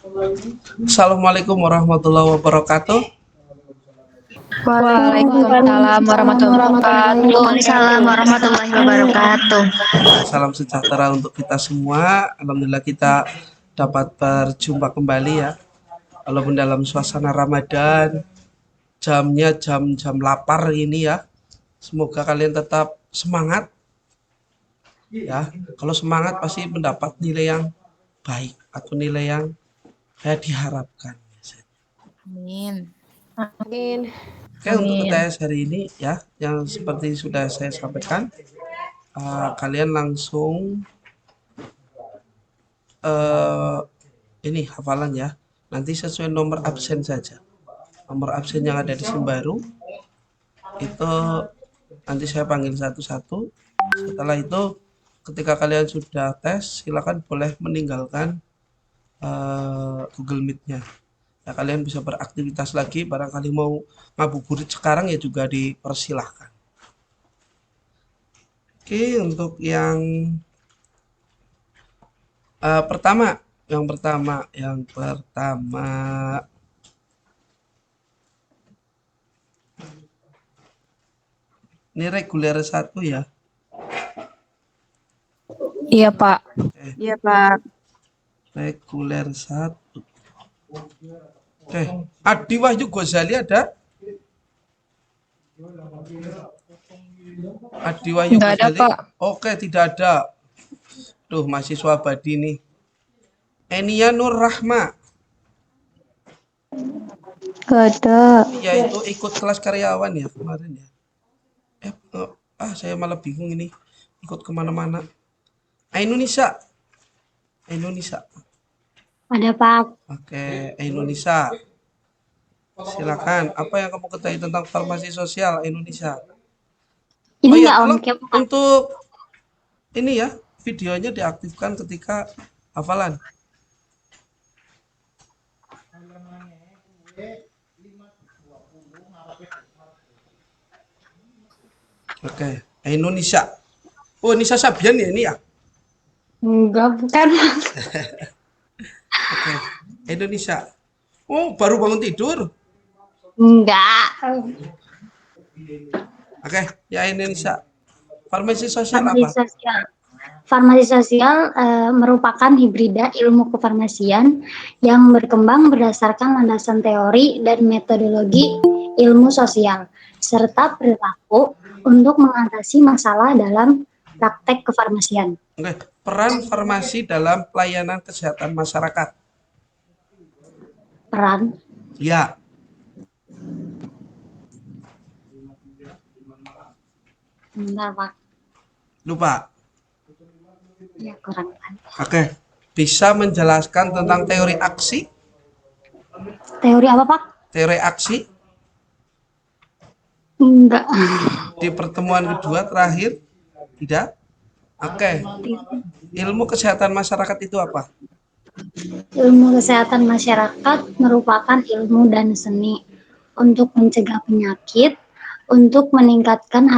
Assalamualaikum warahmatullahi wabarakatuh. Waalaikumsalam warahmatullahi wabarakatuh. Waalaikumsalam warahmatullahi wabarakatuh. Salam sejahtera untuk kita semua. Alhamdulillah kita dapat berjumpa kembali ya. Walaupun dalam suasana Ramadan, jamnya jam-jam lapar ini ya. Semoga kalian tetap semangat ya. Kalau semangat pasti mendapat nilai yang baik atau nilai yang diharapkan. Amin. Amin. Oke, untuk UTS hari ini ya, yang seperti sudah saya sampaikan, kalian langsung ini hafalan ya. Nanti sesuai nomor absen saja. Nomor absen yang ada di SIM baru itu nanti saya panggil satu-satu. Setelah itu, ketika kalian sudah tes, silakan boleh meninggalkan Google Meet-nya. Ya, kalian bisa beraktivitas lagi, barangkali mau ngabuburit sekarang ya juga dipersilahkan. Oke, untuk yang pertama, ini reguler 1 ya. Iya, Pak. Iya, Pak. Reguler 1. Oke, Adi Wahyu Ghazali ada? Adi Wahyu Nggak ada, Ghazali? Pak. Oke, tidak ada. Duh, mahasiswa abadi nih. Enia Nur Rahma. Gak ada. Ya, itu ikut kelas karyawan ya kemarin ya. Saya malah bingung ini. Ikut kemana-mana. Ainunisa. Ada Pak. Oke, Ainunisa. Silakan. Apa yang kamu ketahui tentang farmasi sosial Indonesia? Ini Oh nggak ya, on tolong cam. untuk ini ya, videonya diaktifkan ketika hafalan. Oke, Indonesia. Oh, Nisa Sabian ya ini ya? Enggak, bukan. Oke, Indonesia. Oh, baru bangun tidur. Enggak. Oke, ya Indonesia. Farmasi sosial Farmasi apa? sosial. Farmasi sosial merupakan hibrida ilmu kefarmasian yang berkembang berdasarkan landasan teori dan metodologi ilmu sosial serta perilaku untuk mengatasi masalah dalam praktek kefarmasian. Oke, peran farmasi dalam pelayanan kesehatan masyarakat. Peran Ya, bentar, Pak. lupa. Ya, kurang. Oke, bisa menjelaskan tentang teori aksi? Teori apa, Pak? Teori aksi Enggak. di pertemuan kedua terakhir? Tidak? Oke, ilmu kesehatan masyarakat itu apa? Ilmu kesehatan masyarakat merupakan ilmu dan seni untuk mencegah penyakit, untuk meningkatkan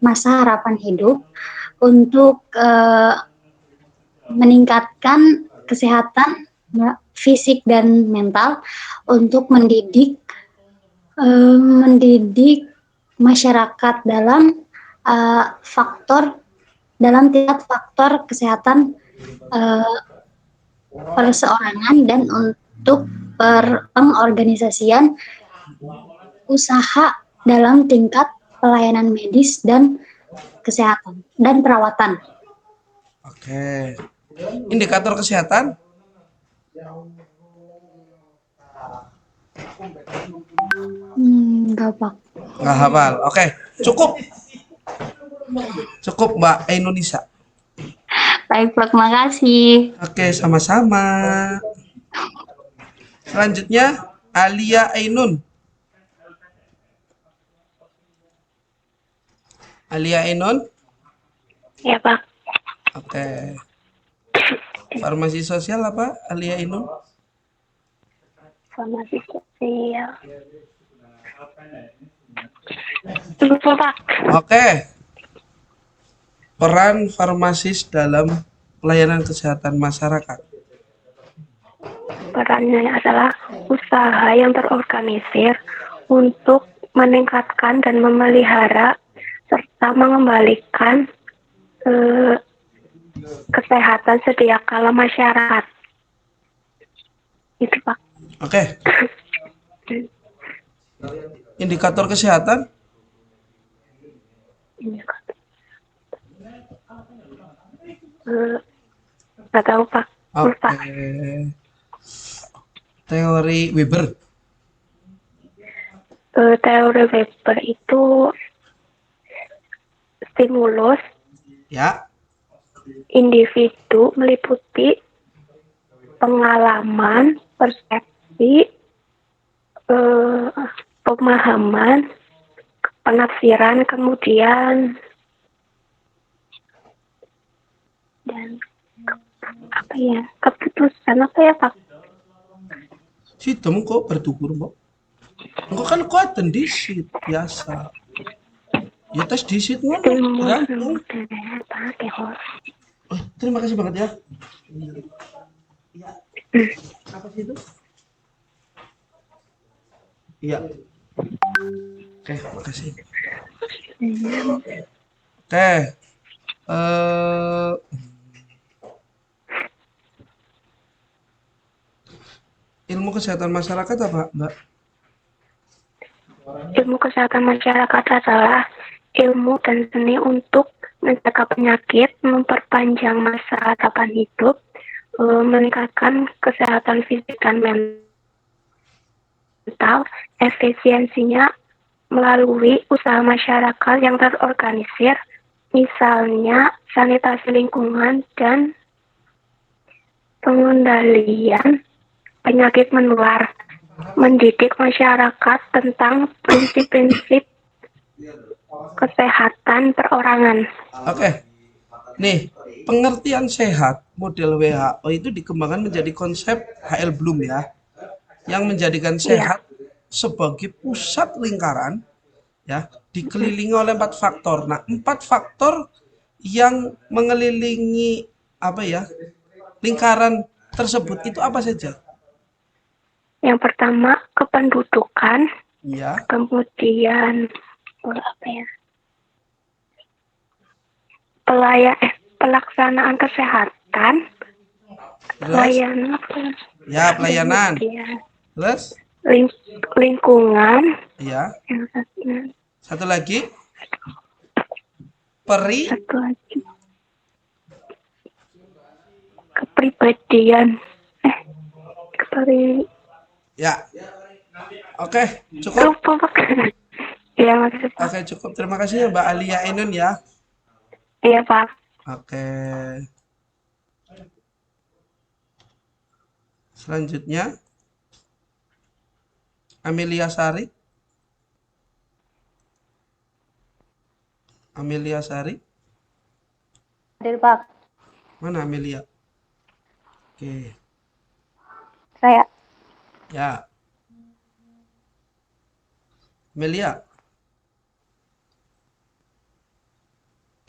masa harapan hidup, untuk meningkatkan kesehatan fisik dan mental, untuk mendidik masyarakat dalam tingkat faktor kesehatan perseorangan dan untuk pengorganisasian usaha dalam tingkat pelayanan medis dan kesehatan dan perawatan. Oke, indikator kesehatan? Enggak, Pak. Nggak hafal. Oke, cukup Mbak Indonesia. Baik, Pak, makasih. Oke, sama-sama. Selanjutnya Alia Ainun. Alia Ainun. Ya, Pak. Oke. Farmasi sosial apa Alia Ainun? Farmasi sosial. Lupa, Pak. Oke. Peran farmasis dalam pelayanan kesehatan masyarakat. perannya adalah usaha yang terorganisir untuk meningkatkan dan memelihara serta mengembalikan kesehatan sedia kala masyarakat. Itu Pak. Oke, indikator kesehatan. Nggak tahu Pak. Lupa. Oke. Teori Weber. Teori Weber itu stimulus Ya. individu meliputi pengalaman, persepsi, pemahaman, penafsiran, kemudian dan keputusan apa ya Pak? Sistem kok bertukur, Mbak. Engkau kan kuatan disit biasa. Ya tes disit ngono tergantung. Oh, terima kasih banget ya. Iya. Apa sih itu? Iya. Oke, makasih. Oke. Ilmu kesehatan masyarakat apa, Mbak? Ilmu kesehatan masyarakat adalah ilmu dan seni untuk mencegah penyakit, memperpanjang masa harapan hidup, meningkatkan kesehatan fisik dan mental, efisiensinya melalui usaha masyarakat yang terorganisir, misalnya sanitasi lingkungan dan pengendalian penyakit menular, mendidik masyarakat tentang prinsip-prinsip kesehatan perorangan. Oke. Nih, pengertian sehat model WHO itu dikembangkan menjadi konsep H.L. Bloom ya, yang menjadikan sehat sebagai pusat lingkaran ya, dikelilingi oleh 4 faktor. Nah, 4 faktor yang mengelilingi apa ya? Lingkaran tersebut itu apa saja? Yang pertama kependudukan, Ya, kemudian pelaksanaan kesehatan, terus pelayanan, ya pelayanan. kemudian Terus lingkungan, ya, yang satu lagi peri satu lagi kepribadian, ya. Oke, cukup. lupa Pak. Iya maksud Pak. Oke, cukup. Terima kasih ya Mbak Alia Ainun ya. Iya Pak. Oke. Selanjutnya Amelia Sari. Amelia Sari. Hadir Pak. Mana Amelia? Oke. Saya. Ya. Amelia.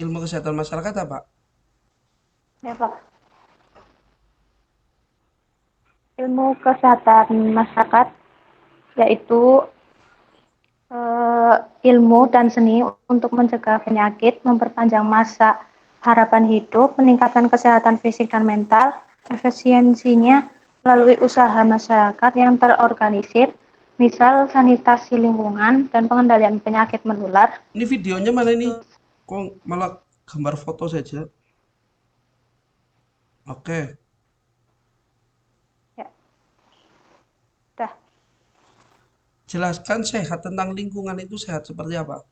Ilmu kesehatan masyarakat apa? Ya Pak. Ilmu kesehatan masyarakat yaitu ilmu dan seni untuk mencegah penyakit, memperpanjang masa harapan hidup, meningkatkan kesehatan fisik dan mental, efisiensinya melalui usaha masyarakat yang terorganisir, misal sanitasi lingkungan dan pengendalian penyakit menular. Ini videonya mana ini? Kok malah gambar foto saja? Oke. Ya. Dah. Jelaskan sehat tentang lingkungan itu sehat seperti apa?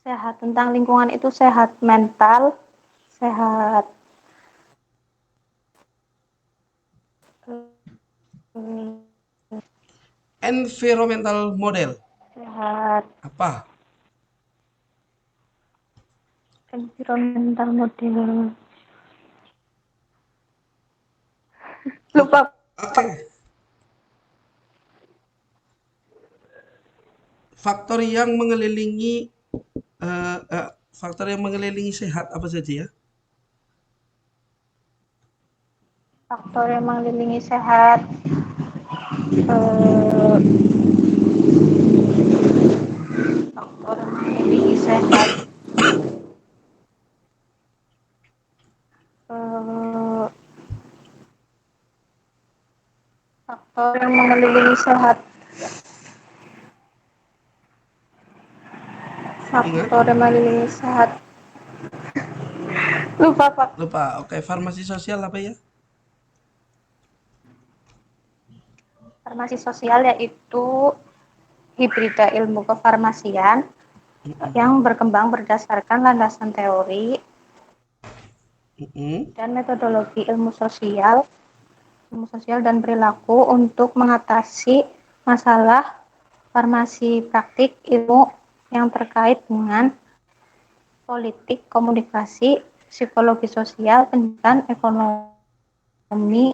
Sehat tentang lingkungan itu sehat mental, sehat Environmental model. sehat Apa? environmental model. Lupa. Oke. Faktor yang mengelilingi faktor yang mengelilingi sehat apa saja ya? faktor yang mengelilingi sehat, faktor yang mengelilingi sehat, eh, faktor yang mengelilingi sehat, Ingat? faktor yang mengelilingi sehat. Lupa Pak. Lupa. Oke, farmasi sosial apa ya? Farmasi sosial yaitu hibrida ilmu kefarmasian yang berkembang berdasarkan landasan teori Mm-mm. dan metodologi ilmu sosial dan perilaku untuk mengatasi masalah farmasi praktik ilmu yang terkait dengan politik, komunikasi, psikologi sosial, pendidikan, ekonomi,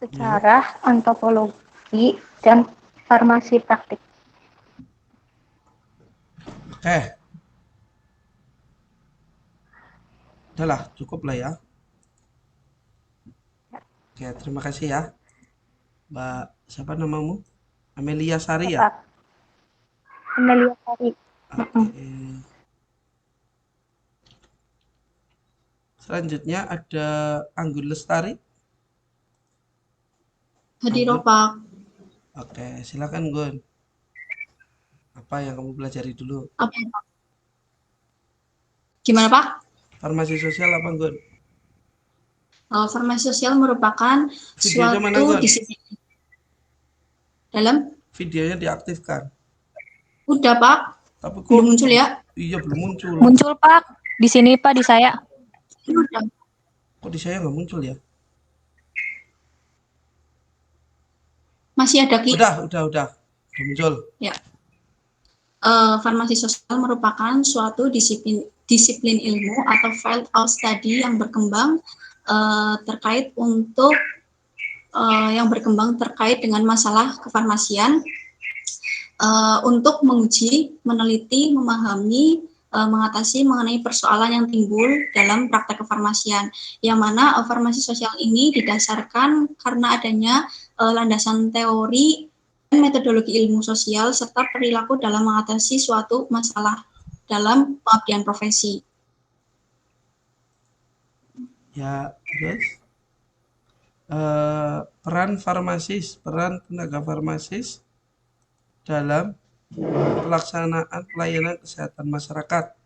Ya. sejarah, antropologi, dan farmasi praktik. Oke, udahlah, cukup lah ya. Oke, terima kasih ya. Mbak, siapa namamu? Amelia Sari ya? Bapak Amelia Sari. Oke. Selanjutnya ada Anggun Lestari. Hadir, Anggun. Pak. Oke, silakan Gun. Apa yang kamu pelajari dulu? Apa, Pak? Gimana, Pak? Farmasi sosial apa Gun? Farmasi sosial merupakan Videonya mana suatu Gun? disiplin dalam. Videonya diaktifkan. Udah, Pak. Tapi kok Belum muncul ya? iya belum muncul. Muncul Pak, di sini Pak, di saya. Udah. Kok di saya nggak muncul ya? Masih ada, Ki. Udah muncul. Ya. Farmasi sosial merupakan suatu disiplin ilmu atau field of study yang berkembang terkait dengan masalah kefarmasian untuk menguji, meneliti, memahami, mengatasi mengenai persoalan yang timbul dalam praktek kefarmasian, yang mana farmasi sosial ini didasarkan karena adanya landasan teori dan metodologi ilmu sosial serta perilaku dalam mengatasi suatu masalah dalam pengabdian profesi. Ya, terus peran tenaga farmasis dalam pelaksanaan pelayanan kesehatan masyarakat.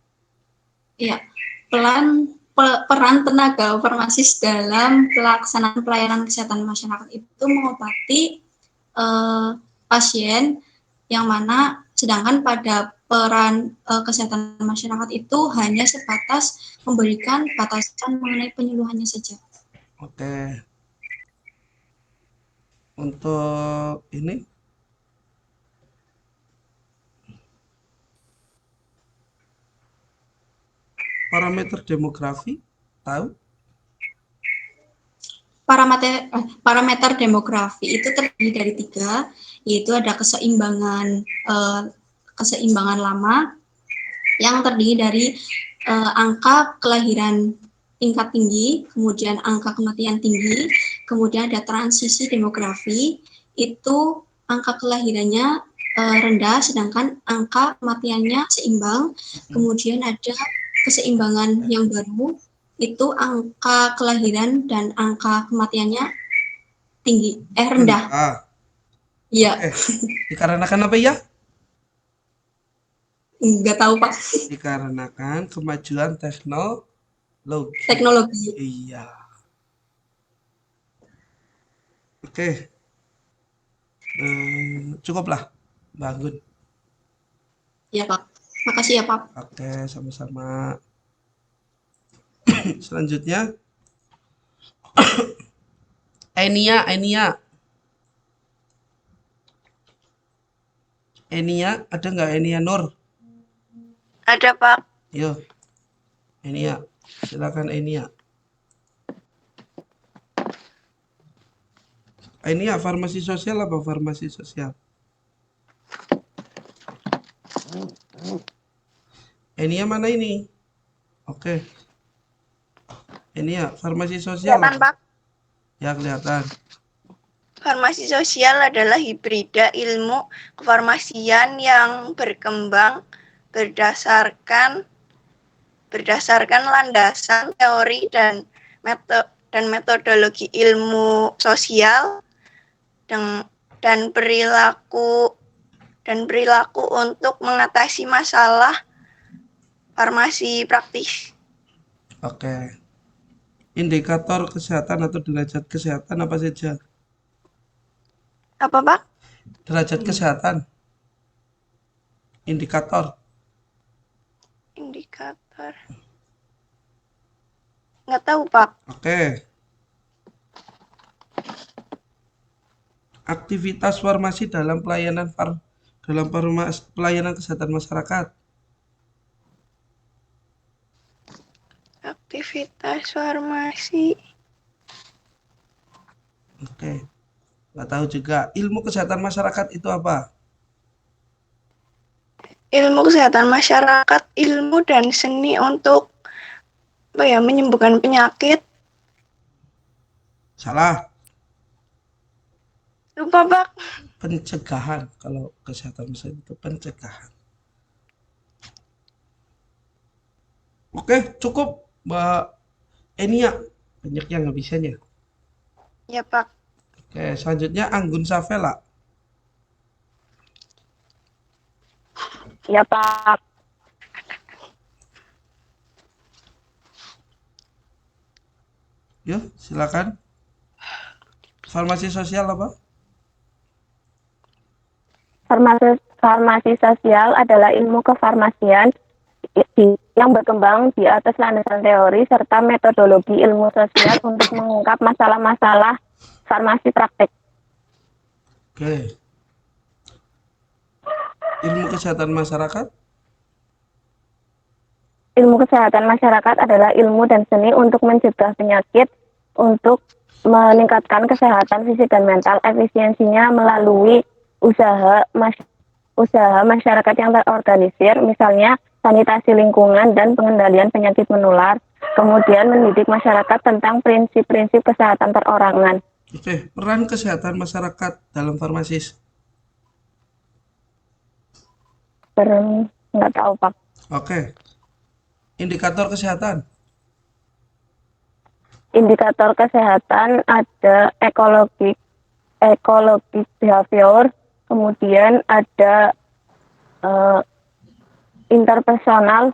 Iya, peran tenaga farmasis dalam pelaksanaan pelayanan kesehatan masyarakat itu mengobati pasien, yang mana sedangkan pada peran kesehatan masyarakat itu hanya sebatas memberikan batasan mengenai penyuluhannya saja. Oke. Untuk ini parameter demografi tahu? Parameter demografi itu terdiri dari 3, yaitu ada keseimbangan lama yang terdiri dari angka kelahiran tingkat tinggi, kemudian angka kematian tinggi, kemudian ada transisi demografi, itu angka kelahirannya rendah, sedangkan angka kematiannya seimbang, kemudian ada keseimbangan yang baru, itu angka kelahiran dan angka kematiannya rendah. Iya. Dikarenakan apa ya? Nggak tahu, Pak. Dikarenakan kemajuan teknologi. Iya. Oke. Cukuplah, Mbak Anggun. Iya, Pak. Makasih ya, Pak. Oke, sama-sama. Selanjutnya Enia ada nggak Enia Nur? Ada, Pak. Yo, Enia, silakan Enia. Enia farmasi sosial apa farmasi sosial? Enia mana ini? Oke. Ini ya, farmasi sosial Kelihatan, apa? Pak. Ya, kelihatan. Farmasi sosial adalah hibrida ilmu kefarmasian yang berkembang berdasarkan landasan teori dan metodologi ilmu sosial dan perilaku untuk mengatasi masalah farmasi praktis. Oke. Indikator kesehatan atau derajat kesehatan apa saja? Apa, Pak? Derajat kesehatan, indikator. Indikator. Nggak tahu, Pak. Oke. Aktivitas farmasi dalam pelayanan kesehatan masyarakat. Aktivitas farmasi. Oke. Nggak tahu juga. Ilmu kesehatan masyarakat itu apa? Ilmu kesehatan masyarakat, ilmu dan seni untuk menyembuhkan penyakit. Salah. Lupa, Pak. Pencegahan. Kalau kesehatan masyarakat itu pencegahan. Oke, cukup Mbak Enia. Banyak yang nggak bisanya. Ya, Pak. Oke, selanjutnya Anggun Safela. Ya, Pak. Yuk, silakan. Farmasi sosial apa? Farmasi sosial adalah ilmu kefarmasian yang berkembang di atas landasan teori serta metodologi ilmu sosial untuk mengungkap masalah-masalah farmasi praktek. Oke. Ilmu kesehatan masyarakat? Ilmu kesehatan masyarakat adalah ilmu dan seni untuk mencegah penyakit, untuk meningkatkan kesehatan fisik dan mental, efisiensinya melalui usaha masyarakat yang terorganisir, misalnya sanitasi lingkungan dan pengendalian penyakit menular, kemudian mendidik masyarakat tentang prinsip-prinsip kesehatan perorangan. Oke, peran kesehatan masyarakat dalam farmasis. Nggak tahu, Pak. Oke. Indikator kesehatan. Indikator kesehatan ada ekologi behavior, kemudian ada interpersonal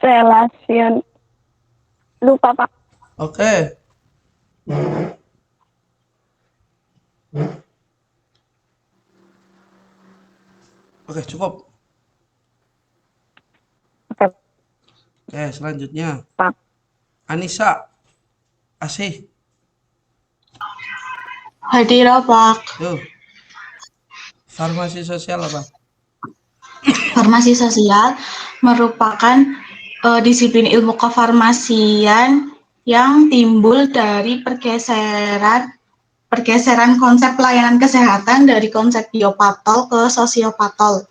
relation, lupa, Pak. Oke. Oke, cukup. Oke, Oke, selanjutnya Pak. Anissa Asih. Hadir, Pak. Yuk. Farmasi sosial apa? Farmasi sosial merupakan disiplin ilmu kefarmasian yang timbul dari pergeseran konsep pelayanan kesehatan dari konsep biopatol ke sosiopatol,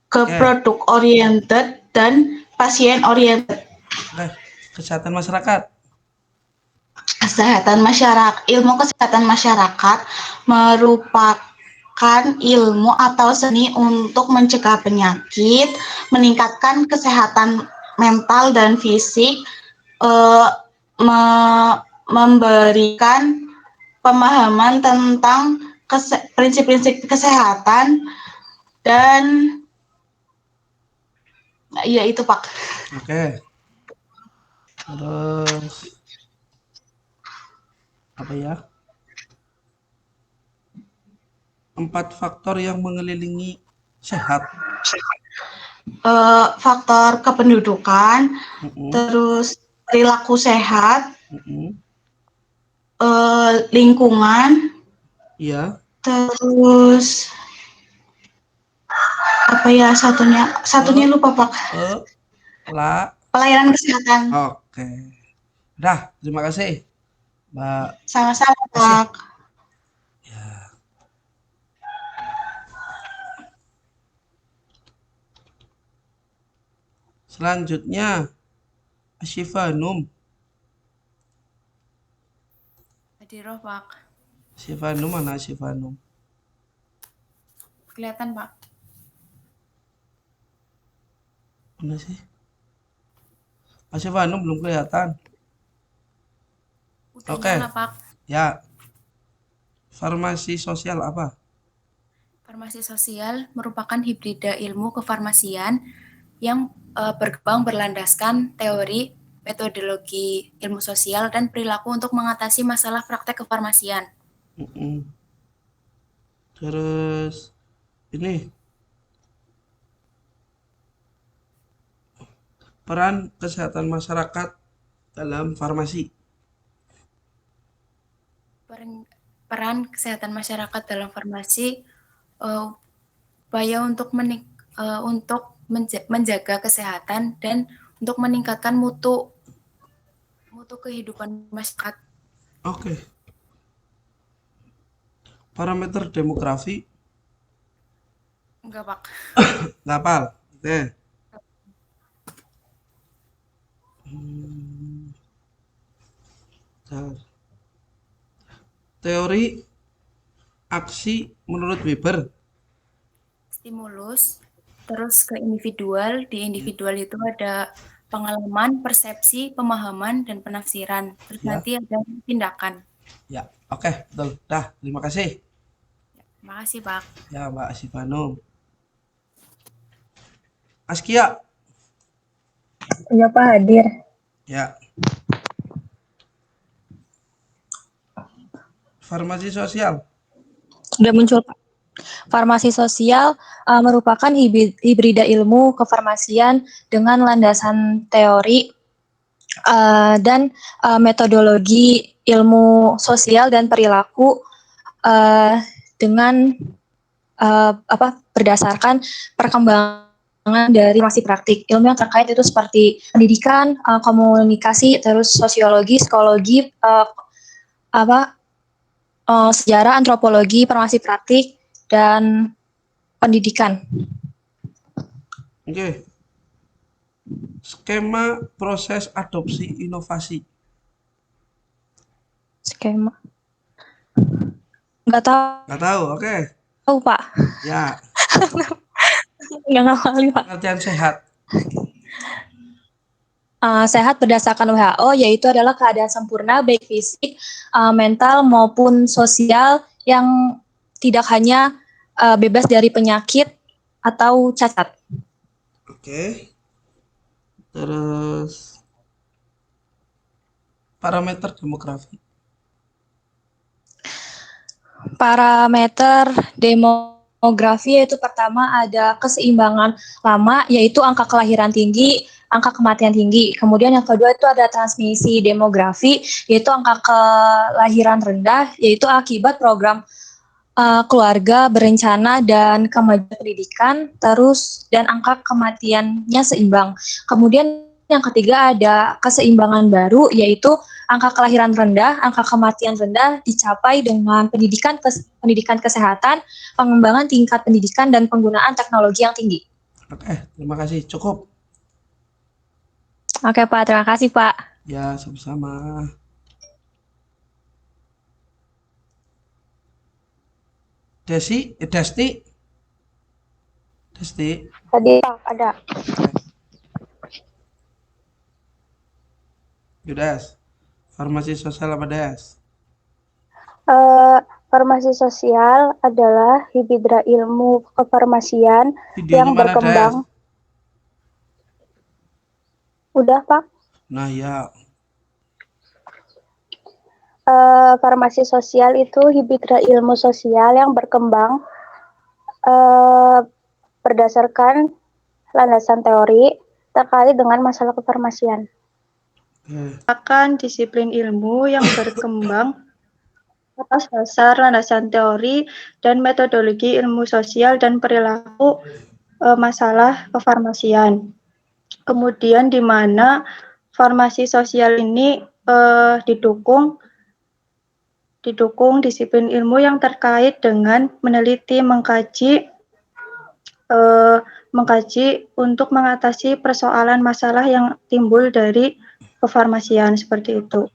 ke Oke. produk oriented dan pasien oriented. Oke. Kesehatan masyarakat. Ilmu kesehatan masyarakat merupakan ilmu atau seni untuk mencegah penyakit, meningkatkan kesehatan mental dan fisik, memberikan pemahaman tentang prinsip-prinsip kesehatan, dan ya itu, Pak. Oke. Terus apa ya? 4 faktor yang mengelilingi sehat. Faktor kependudukan, Mm-mm, terus perilaku sehat, mm-mm. lingkungan, Iya. terus apa ya satunya lupa, Pak. La. Pelayanan kesehatan. Oke. Dah, terima kasih, Mbak Sama-sama, Asih. Pak. Ya. Selanjutnya Asyifanum. Hadiroh, Pak. Asyifanum mana Asyifanum? Kelihatan, Pak. Mana sih? Asyifanum belum kelihatan. Udah Oke. nyala, Pak. Ya. Farmasi sosial apa? Farmasi sosial merupakan hibrida ilmu kefarmasian yang berkembang berlandaskan teori, metodologi ilmu sosial, dan perilaku untuk mengatasi masalah praktek kefarmasian. Terus ini peran kesehatan masyarakat dalam farmasi. Peran kesehatan masyarakat dalam farmasi upaya untuk menjaga kesehatan dan untuk meningkatkan mutu kehidupan masyarakat. Oke. Parameter demografi? Enggak, Pak. Nggak hafal. Oke. Teori aksi menurut Weber. Stimulus, terus ke individual. Di individual itu ada pengalaman, persepsi, pemahaman, dan penafsiran. Terus Ya. nanti ada tindakan. Ya, oke, betul. Dah, terima kasih. Terima kasih, Pak. Ya, Mbak Asyifanum. Askia. Iya, Pak, hadir. Ya. Farmasi sosial. Udah muncul, Pak. Farmasi sosial merupakan hibrida ilmu kefarmasian dengan landasan teori dan metodologi ilmu sosial dan perilaku dengan berdasarkan perkembangan dari masih praktik. Ilmu yang terkait itu seperti pendidikan, komunikasi, terus sosiologi, psikologi, sejarah, antropologi, farmasi praktik, dan pendidikan. Oke. Skema proses adopsi inovasi. Skema. Nggak tahu. Nggak tahu, oke. Tahu, Pak. Ya. Nggak ngapalin, Pak. Pengertian sehat. Sehat berdasarkan WHO yaitu adalah keadaan sempurna baik fisik, mental maupun sosial yang tidak hanya bebas dari penyakit atau cacat. Oke. Terus parameter demografi. Parameter demografi yaitu pertama ada keseimbangan lama yaitu angka kelahiran tinggi, angka kematian tinggi. Kemudian yang kedua itu ada transmisi demografi yaitu angka kelahiran rendah yaitu akibat program keluarga berencana dan kemajuan pendidikan, terus dan angka kematiannya seimbang. Kemudian yang ketiga ada keseimbangan baru yaitu angka kelahiran rendah, angka kematian rendah dicapai dengan pendidikan kesehatan, pengembangan tingkat pendidikan dan penggunaan teknologi yang tinggi. Oke, terima kasih. Cukup. Oke, Pak, terima kasih, Pak. Ya, sama-sama. Desti. Tadi, Pak, ada. Yudas. Farmasi sosial apa Des? Farmasi sosial adalah hibrida ilmu kefarmasian Videonya yang mana, berkembang. Des? Udah, Pak. Nah, ya. Farmasi sosial itu hibrida ilmu sosial yang berkembang berdasarkan landasan teori terkait dengan masalah kefarmasian. Akan disiplin ilmu yang berkembang atas dasar landasan teori dan metodologi ilmu sosial dan perilaku masalah kefarmasian. Kemudian di mana farmasi sosial ini didukung disiplin ilmu yang terkait dengan meneliti, mengkaji mengkaji untuk mengatasi persoalan masalah yang timbul dari kefarmasian seperti itu.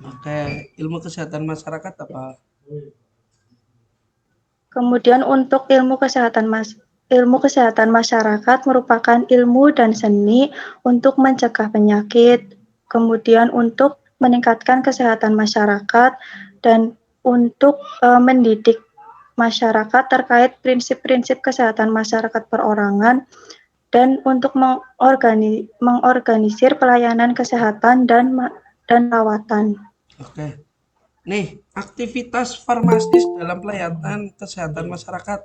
Oke, ilmu kesehatan masyarakat apa? Kemudian untuk ilmu kesehatan masyarakat merupakan ilmu dan seni untuk mencegah penyakit, kemudian untuk meningkatkan kesehatan masyarakat dan untuk mendidik masyarakat terkait prinsip-prinsip kesehatan masyarakat perorangan dan untuk mengorganisir pelayanan kesehatan dan perawatan. Oke. Nih, aktivitas farmasis dalam pelayanan kesehatan masyarakat.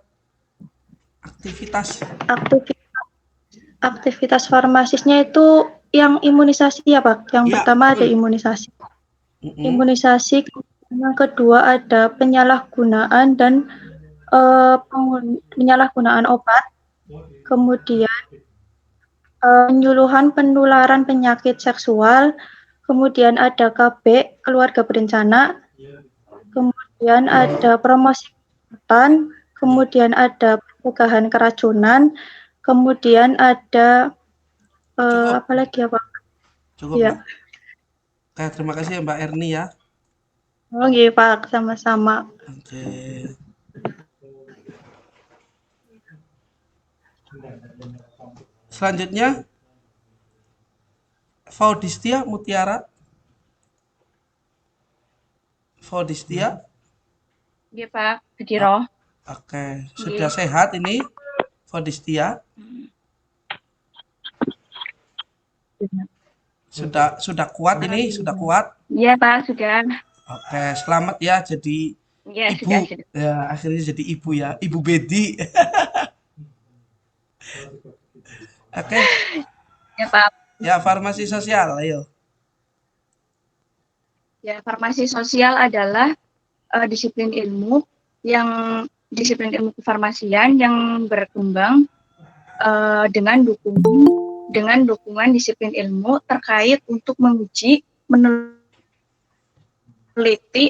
Aktivitas. Aktivitas farmasisnya itu yang imunisasi ya Pak. Yang Ya, pertama ada betul. imunisasi. Imunisasi, yang kedua ada penyalahgunaan dan penyalahgunaan obat. Kemudian penyuluhan penularan penyakit seksual. Kemudian ada KB, keluarga berencana. Kemudian ada promosi kesehatan. Kemudian ada pencegahan keracunan. Kemudian ada apa lagi ya Pak? Cukup, Ya. Mbak. Oke, terima kasih ya Mbak Erni ya. Oh iya Pak, sama-sama. Oke. Selanjutnya, Faudistia Mutiara. Faudistia. Iya Pak, Kediro. Oke, sudah sehat ini Faudistia? Sudah kuat ini, sudah kuat? Iya Pak, sudah. Oke, selamat ya jadi Iya, ibu. sudah. Ya, akhirnya jadi ibu ya, Ibu Bedi. Oke. Ya Pak. Ya, farmasi sosial, ayo. Ya, farmasi sosial adalah disiplin ilmu kefarmasian yang berkembang dengan dukungan disiplin ilmu terkait untuk menguji, meneliti,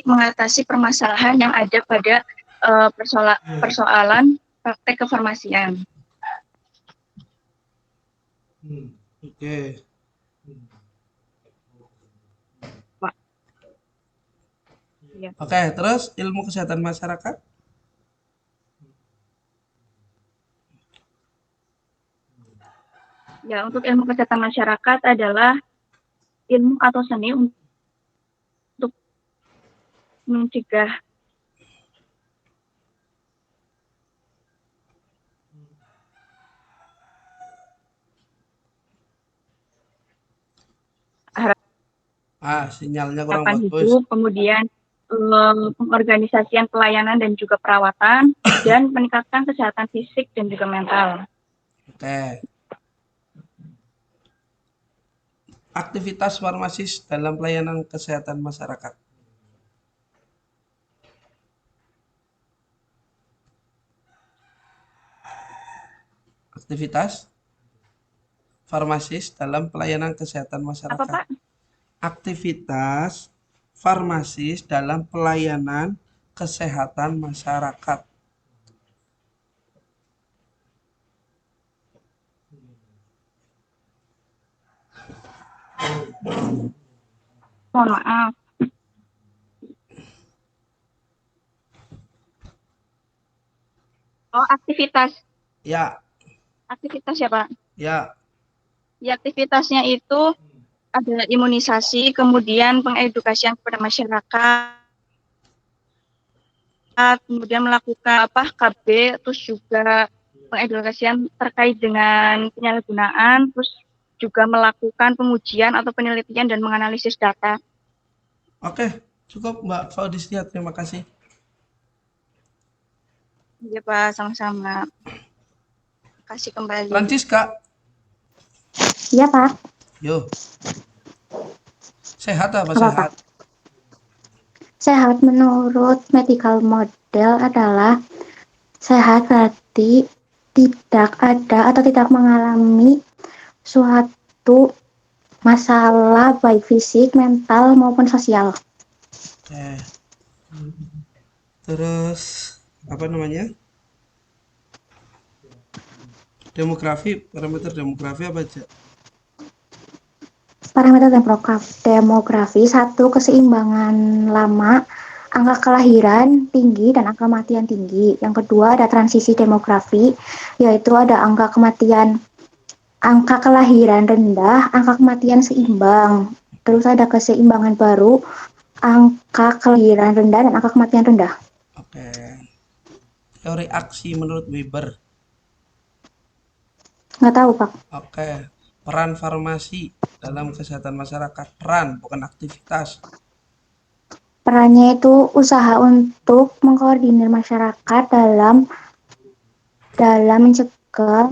mengatasi permasalahan yang ada pada persoalan praktek kefarmasian. Oke. Ya. Oke, terus ilmu kesehatan masyarakat? Ya, untuk ilmu kesehatan masyarakat adalah ilmu atau seni untuk mencegah sinyalnya kurang harapan bagus. hidup, kemudian pengorganisasian pelayanan dan juga perawatan, dan meningkatkan kesehatan fisik dan juga mental. Oke. Aktivitas farmasis dalam pelayanan kesehatan masyarakat. Aktivitas farmasis dalam pelayanan kesehatan masyarakat. Apa, Pak? Aktivitas farmasis dalam pelayanan kesehatan masyarakat. Mohon maaf. Oh, aktivitas. Ya. Aktivitas ya, Pak? Ya. Ya, aktivitasnya itu ada imunisasi, kemudian pengedukasian kepada masyarakat, kemudian melakukan KB, terus juga pengedukasian terkait dengan penyalahgunaan, terus juga melakukan pengujian atau penelitian dan menganalisis data. Oke, cukup Mbak Faudistia, terima kasih. Iya Pak, sama-sama. Kasih kembali. Francisca. Iya Pak. Yo. Sehat apa sehat? Sehat menurut medical model adalah sehat berarti tidak ada atau tidak mengalami suatu masalah baik fisik, mental maupun sosial. Oke. Terus apa namanya? Demografi, parameter demografi apa aja? Parameter demografi, satu, keseimbangan lama, angka kelahiran tinggi dan angka kematian tinggi. Yang kedua ada transisi demografi, yaitu ada angka kelahiran rendah, angka kematian seimbang. Terus ada keseimbangan baru, angka kelahiran rendah dan angka kematian rendah. Oke. Teori aksi menurut Weber. Nggak tahu, Pak. Oke. Peran farmasi dalam kesehatan masyarakat. Peran, bukan aktivitas. Perannya itu usaha untuk mengkoordinir masyarakat dalam mencegah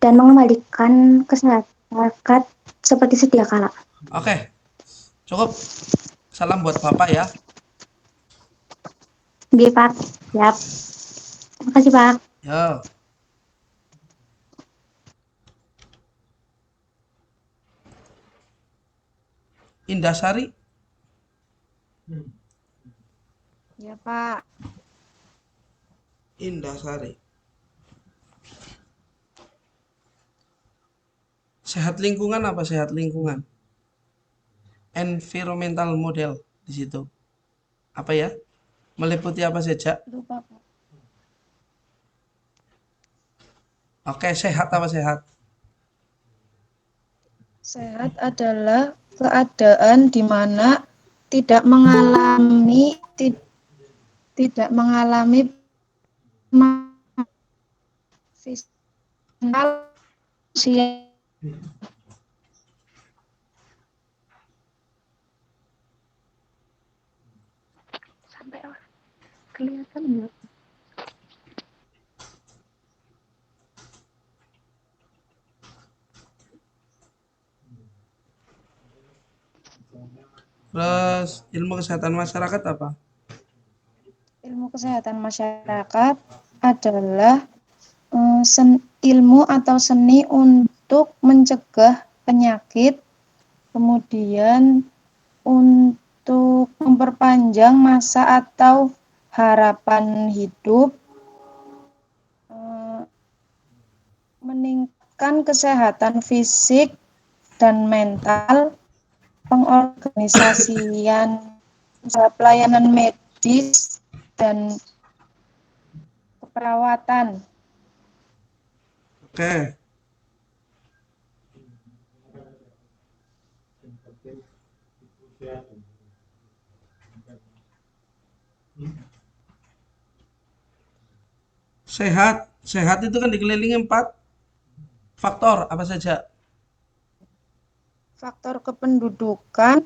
dan mengembalikan kesehatan masyarakat seperti sedia kala. Oke. Cukup. Salam buat Bapak ya. Oke, Pak. Siap. Terima kasih, Pak. Yo. Indasari. Ya, Pak. Indasari. Sehat lingkungan apa sehat lingkungan? Environmental model di situ. Apa ya? Meliputi apa saja? Lupa, Pak. Oke, sehat apa sehat? Sehat adalah keadaan di mana tidak mengalami fisikal Sampai kelihatan nggak? Terus ilmu kesehatan masyarakat apa? ilmu kesehatan masyarakat adalah ilmu atau seni untuk mencegah penyakit, kemudian untuk memperpanjang masa atau harapan hidup, meningkatkan kesehatan fisik dan mental, pengorganisasian pelayanan medis dan keperawatan. Oke. Sehat, sehat itu kan dikelilingi 4 faktor apa saja? Faktor kependudukan,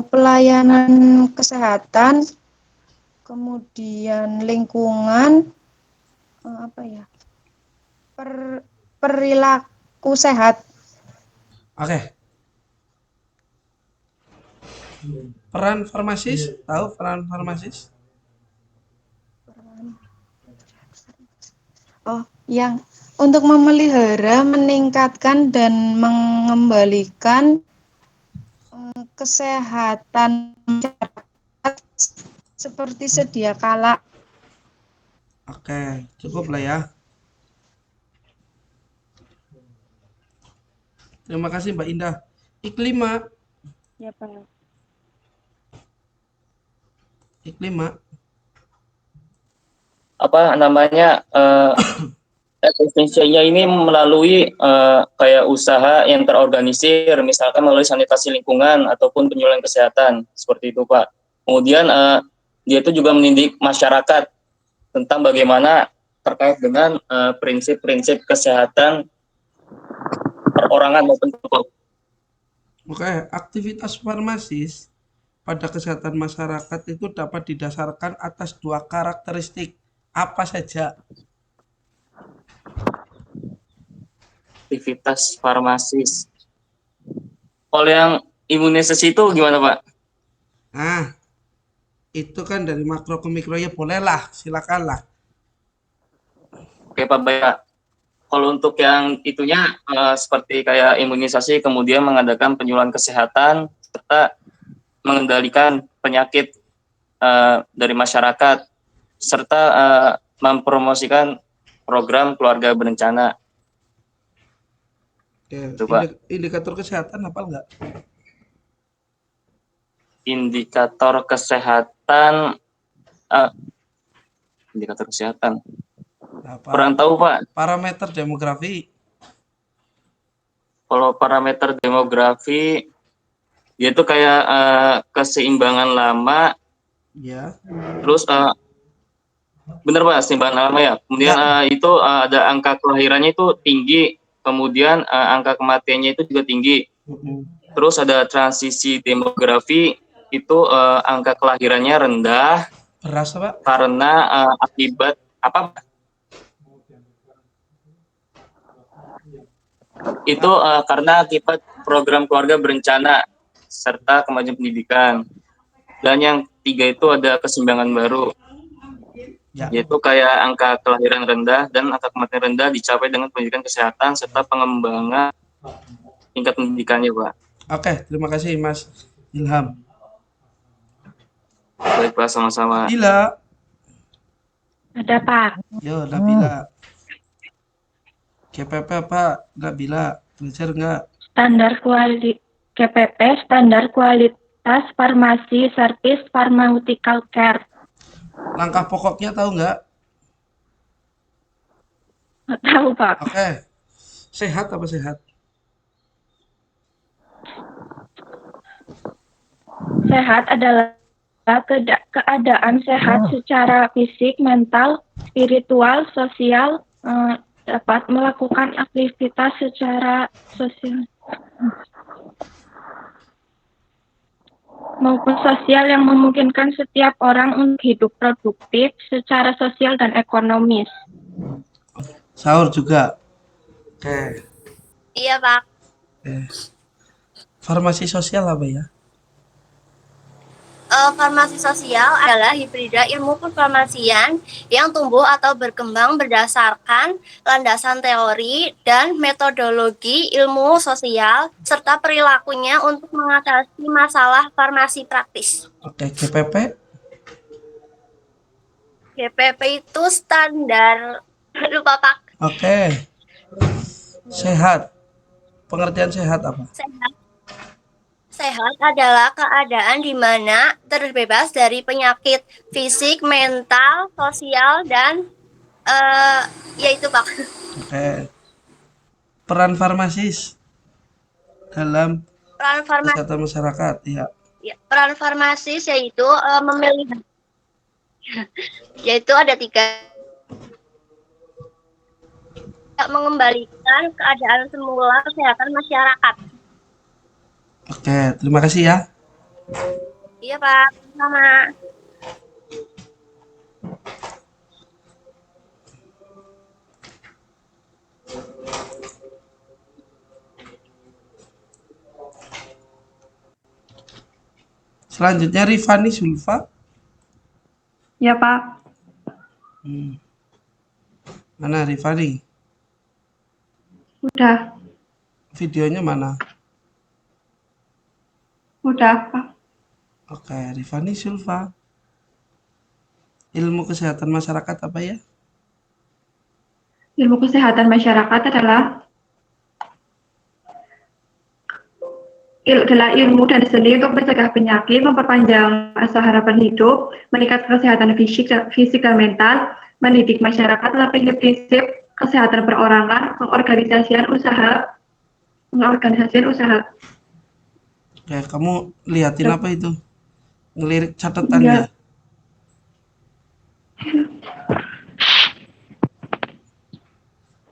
pelayanan kesehatan, kemudian lingkungan, perilaku sehat. Oke. Peran farmasis, tahu peran farmasis? Yang untuk memelihara, meningkatkan dan mengembalikan kesehatan masyarakat seperti sedia kala. Oke, cukup lah ya. Terima kasih Mbak Indah. Iklima, Ya, Pak. iklima. Apa namanya efisiensinya ini melalui kayak usaha yang terorganisir, misalkan melalui sanitasi lingkungan ataupun penyuluhan kesehatan seperti itu Pak. Kemudian dia itu juga mendidik masyarakat tentang bagaimana terkait dengan prinsip-prinsip kesehatan perorangan maupun kelompok. Oke, aktivitas farmasis pada kesehatan masyarakat itu dapat didasarkan atas 2 karakteristik. Apa saja? Aktivitas farmasis. Kalau yang imunisasi itu gimana Pak? Nah, itu kan dari makro ke mikro ya bolehlah, silakanlah. Oke Pak, baik. Kalau untuk yang itunya seperti kayak imunisasi, kemudian mengadakan penyuluhan kesehatan serta mengendalikan penyakit dari masyarakat serta mempromosikan program keluarga berencana. Oke, Itu, Pak. indikator kesehatan apa enggak? Indikator kesehatan, indikator kesehatan. Kurang tahu, Pak. Parameter demografi. Kalau parameter demografi, dia itu kayak keseimbangan lama. Ya. Terus benar Pak, keseimbangan lama ya. Kemudian itu ada angka kelahirannya itu tinggi, kemudian angka kematiannya itu juga tinggi. Terus ada transisi demografi, itu angka kelahirannya rendah. Berasa Pak? Karena akibat apa? Itu karena akibat program keluarga berencana serta kemajuan pendidikan. Dan yang tiga itu ada keseimbangan baru, yaitu kayak angka kelahiran rendah dan angka kematian rendah dicapai dengan pendidikan kesehatan serta pengembangan tingkat pendidikannya, Pak. Oke, terima kasih Mas Ilham. Baik Pak, sama-sama. Nabila. Ada Pak. Yo, Nabila. KPP Pak, Nabila. Belajar enggak? KPP standar kualitas farmasi servis pharmaceutical care. Langkah pokoknya tahu enggak? Nggak tahu Pak. Oke. Sehat apa sehat? Sehat adalah keadaan sehat secara fisik, mental, spiritual, sosial, dapat melakukan aktivitas secara sosial maupun sosial yang memungkinkan setiap orang untuk hidup produktif secara sosial dan ekonomis. Sahur juga. Oke. Iya, Pak. Farmasi sosial apa ya? Farmasi sosial adalah hibrida ilmu kefarmasian yang tumbuh atau berkembang berdasarkan landasan teori dan metodologi ilmu sosial serta perilakunya untuk mengatasi masalah farmasi praktis. Oke, GPP? GPP itu standar, lupa Pak. Oke. Sehat. Pengertian sehat apa? Sehat adalah keadaan di mana terbebas dari penyakit fisik, mental, sosial, dan yaitu Pak. Oke. Peran farmasis dalam kesehatan masyarakat, ya. Peran farmasis yaitu memilih, yaitu ada 3. Mengembalikan keadaan semula kesehatan masyarakat. Oke, terima kasih ya. Iya Pak, sama. Selanjutnya Rifani Zulfa. Ya Pak. Mana Rifani? Udah. Videonya mana? Udah Pak. Oke, Rifani Zulfa. Ilmu kesehatan masyarakat apa ya? Ilmu kesehatan masyarakat adalah ilmu dan seni untuk mencegah penyakit, memperpanjang masa harapan hidup, meningkatkan kesehatan fisik dan mental, mendidik masyarakat, melalui prinsip kesehatan perorangan, pengorganisasian usaha. Ya, kamu liatin apa itu? Ngelirik catatannya.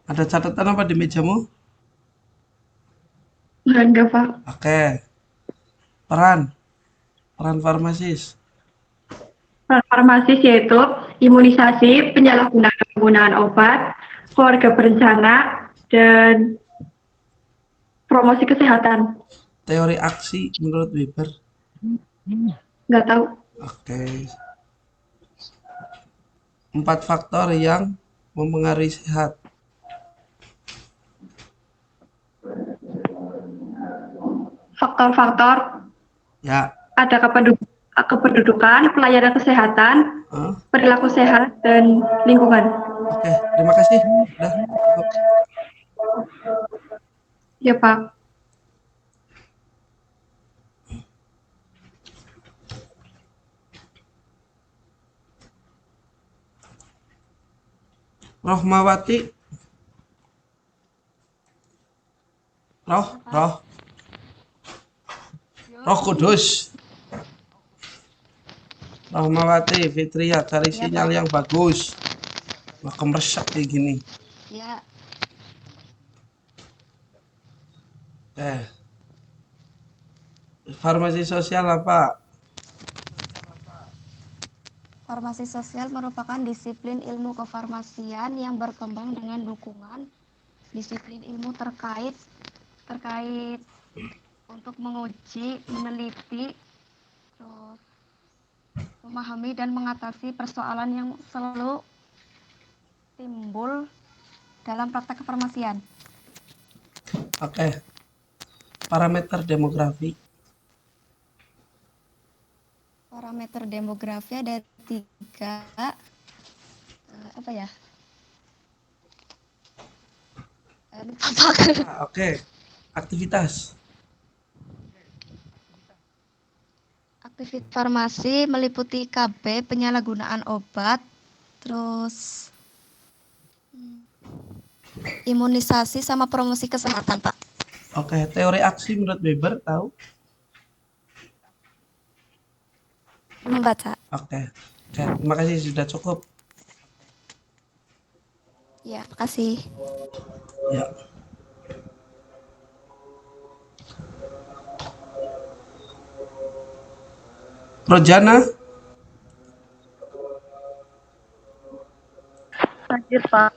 Ada catatan apa di mejamu? Enggak, Pak. Oke. Peran farmasis. Peran farmasis yaitu imunisasi, penyalahgunaan penggunaan obat, keluarga berencana, dan promosi kesehatan. Teori aksi menurut Weber. Nggak tahu. Oke. 4 faktor yang mempengaruhi sehat. Faktor-faktor. Ya. Ada kependudukan, pelayanan kesehatan, perilaku sehat, dan lingkungan. Oke, Terima kasih. Udah cukup. Ya, Pak. Rohmawati. Roh Kudus. Rohmawati, Fitria, cari sinyal yang bagus. Wah, kemersek kayak gini. Ya, Farmasi sosial apa? farmasi sosial merupakan disiplin ilmu kefarmasian yang berkembang dengan dukungan disiplin ilmu terkait untuk menguji, meneliti, terus memahami dan mengatasi persoalan yang selalu timbul dalam praktek kefarmasian. Oke. Parameter demografi. Parameter demografi ada 3, apa ya? Oke. Aktivitas. Aktivitas farmasi meliputi KB, penyalahgunaan obat, terus imunisasi sama promosi kesehatan, Pak. Oke, teori aksi menurut Weber tahu? Membaca. Oke, terima kasih sudah cukup. Ya, makasih. Ya. Rojana. Hadir, Pak.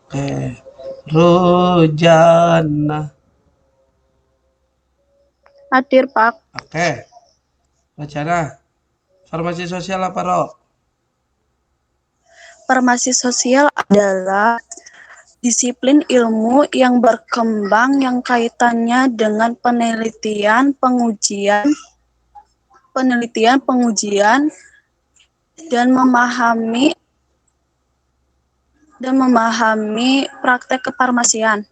Oke. Rojana. Hadir, Pak. Oke. Rojana. Farmasi sosial apa, Ro? Farmasi sosial adalah disiplin ilmu yang berkembang yang kaitannya dengan penelitian, pengujian, dan memahami praktek kefarmasian.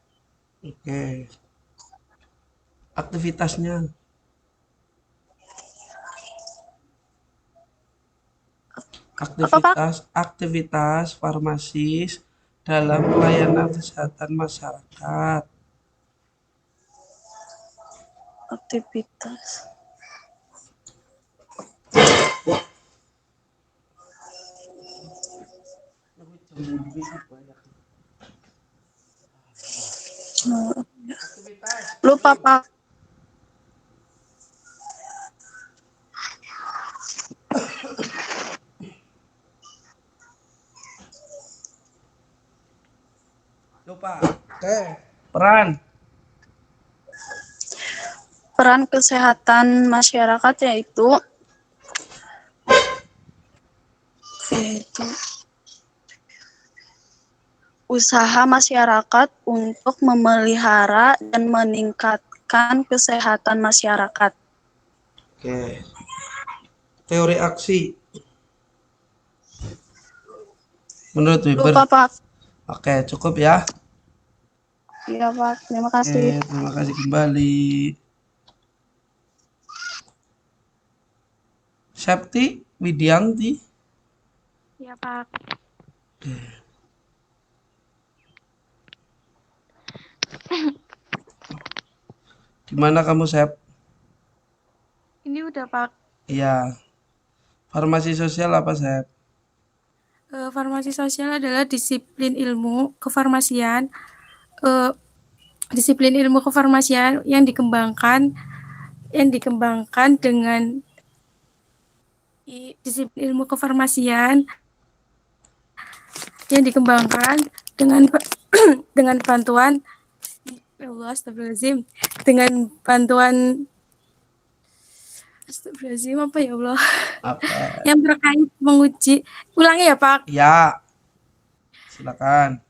Oke. Aktivitasnya. Aktivitas farmasis dalam pelayanan kesehatan masyarakat. Aktivitas. Lupa, Pak. Lupa. Oke. Peran Kesehatan masyarakat yaitu usaha masyarakat untuk memelihara dan meningkatkan kesehatan masyarakat. Oke. Teori aksi. Menurut Weber. Lupa, Pak. Oke, cukup ya. Iya, Pak. Terima kasih. Oke, terima kasih kembali. Septi Widianti. Ya, Pak. Gimana kamu, Sep? Ini udah, Pak. Iya. Farmasi sosial apa, Sep? Farmasi sosial adalah disiplin ilmu kefarmasian, yang dikembangkan dengan disiplin ilmu kefarmasian yang dikembangkan dengan bantuan astagfirullahaladzim, apa ya Allah? Apa? Yang terkait menguji. Ulangi ya, Pak. Ya. Silakan.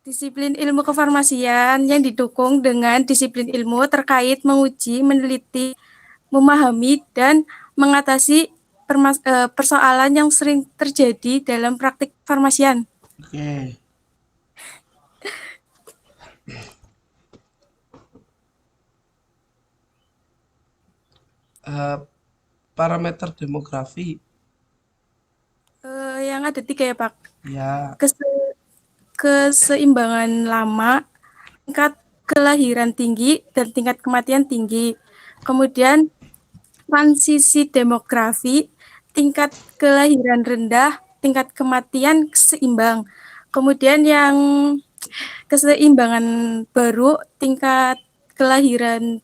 Disiplin ilmu kefarmasian yang didukung dengan disiplin ilmu terkait menguji, meneliti, memahami, dan mengatasi persoalan yang sering terjadi dalam praktik farmasian. Oke. Eh, parameter demografi. Yang ada 3 ya, Pak. Ya, Keseimbangan lama, tingkat kelahiran tinggi, dan tingkat kematian tinggi. Kemudian transisi demografi, tingkat kelahiran rendah, tingkat kematian seimbang. Kemudian yang keseimbangan baru, tingkat kelahiran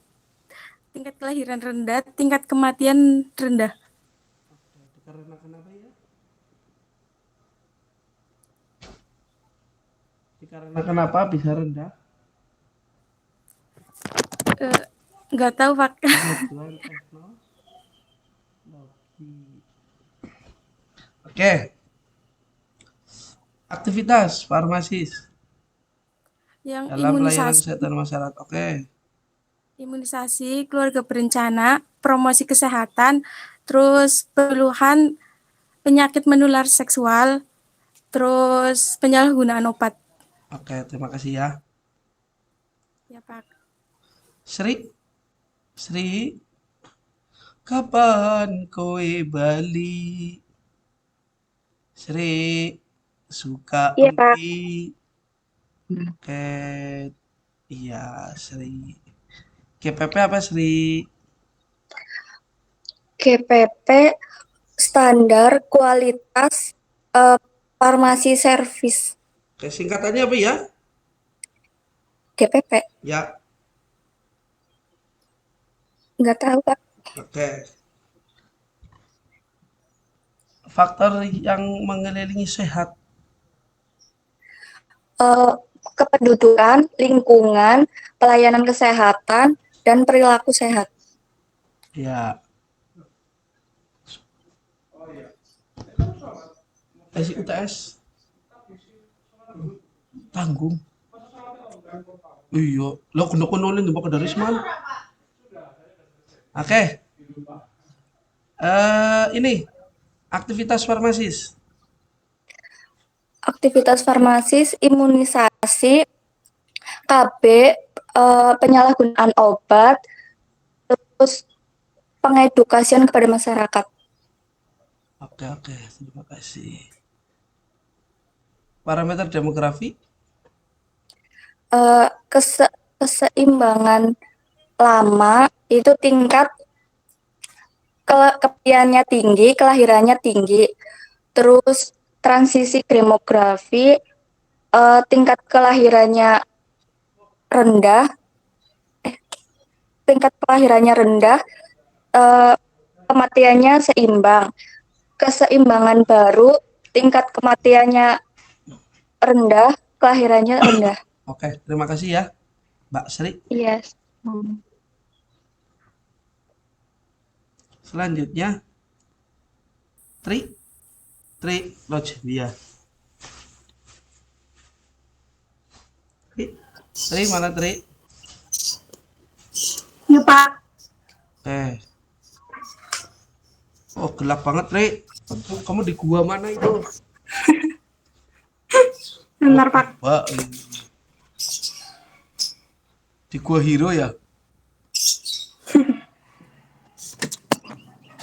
rendah, tingkat kematian rendah. dikarenakan apa ya? Dikarenakan apa bisa rendah? Nggak tahu, Pak. Kemajuan teknologi. Oke. Aktivitas farmasis Yang dalam pelayanan imunisasi, kesehatan masyarakat. Oke. imunisasi, keluarga berencana, promosi kesehatan, terus penyuluhan penyakit menular seksual, terus penyalahgunaan obat. Oke, terima kasih ya. Ya, Pak. Sri, kapan kowe bali? Sri, suka Iya, Pak. empi. Oke, iya Sri. GPP apa Sri? GPP standar kualitas farmasi servis. Oke, singkatannya apa ya? GPP. Ya, Nggak tahu, Pak. oke. Faktor yang mengelilingi sehat. Kependudukan, lingkungan, pelayanan kesehatan, dan perilaku sehat. Ya. UTS tanggung. Iya, lo kuno-kuno nih bapak dari Risman. Oke. Ini aktivitas farmasis. Aktivitas farmasis, imunisasi, KB, penyalahgunaan obat, terus pengedukasian kepada masyarakat. Oke, terima kasih. Parameter demografi. Keseimbangan lama itu tingkat kematiannya tinggi, kelahirannya tinggi. Terus transisi demografi, tingkat kelahirannya rendah, kematiannya seimbang. Keseimbangan baru, tingkat kematiannya rendah, kelahirannya rendah. Oke, terima kasih ya, Mbak Sri. Yes. Selanjutnya, Tri Lojbia. Tri mana Tri? Ya, Pak. Oh, gelap banget, Tri. Kamu di gua mana itu? Benar, Pak. Di gua Hero ya?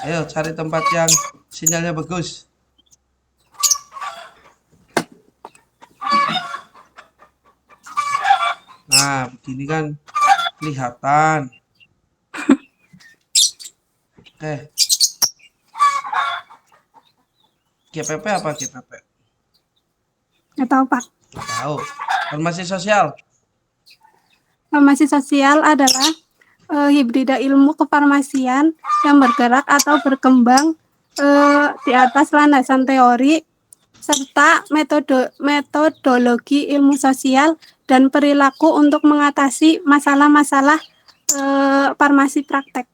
Ayo cari tempat yang sinyalnya bagus. Nah, begini kan kelihatan. Oke. GPP apa GPP? Nggak tahu, Pak. Nggak tahu. Farmasi sosial. Farmasi sosial adalah hibrida ilmu kefarmasian yang bergerak atau berkembang di atas landasan teori serta metodologi ilmu sosial dan perilaku untuk mengatasi masalah-masalah farmasi praktek.